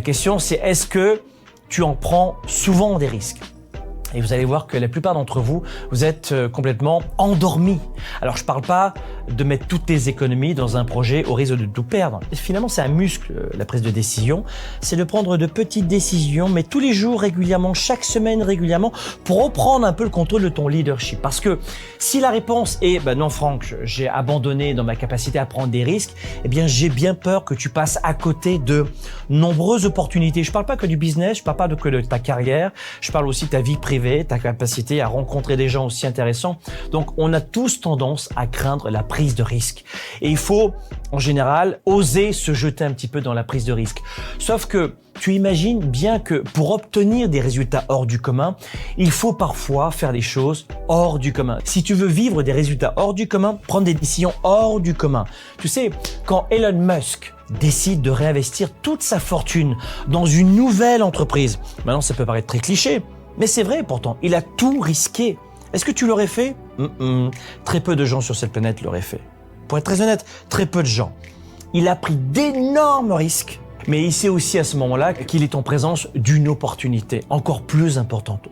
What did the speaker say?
La question, c'est est-ce que tu en prends souvent des risques ? Et vous allez voir que la plupart d'entre vous, vous êtes complètement endormis. Alors je parle pas de mettre toutes tes économies dans un projet au risque de tout perdre. Finalement, c'est un muscle, la prise de décision. C'est de prendre de petites décisions, mais tous les jours, régulièrement, chaque semaine, régulièrement, pour reprendre un peu le contrôle de ton leadership. Parce que si la réponse est « non Franck, j'ai abandonné dans ma capacité à prendre des risques », eh bien j'ai bien peur que tu passes à côté de nombreuses opportunités. Je parle pas que du business, je parle pas que de ta carrière, je parle aussi de ta vie privée, ta capacité à rencontrer des gens aussi intéressants. Donc, on a tous tendance à craindre la prise de risque. Et il faut, en général, oser se jeter un petit peu dans la prise de risque. Sauf que tu imagines bien que pour obtenir des résultats hors du commun, il faut parfois faire des choses hors du commun. Si tu veux vivre des résultats hors du commun, prendre des décisions hors du commun. Tu sais, quand Elon Musk décide de réinvestir toute sa fortune dans une nouvelle entreprise, maintenant ça peut paraître très cliché, mais c'est vrai pourtant, il a tout risqué. Est-ce que tu l'aurais fait ? Très peu de gens sur cette planète l'auraient fait. Pour être très honnête, très peu de gens. Il a pris d'énormes risques, mais il sait aussi à ce moment-là qu'il est en présence d'une opportunité encore plus importante.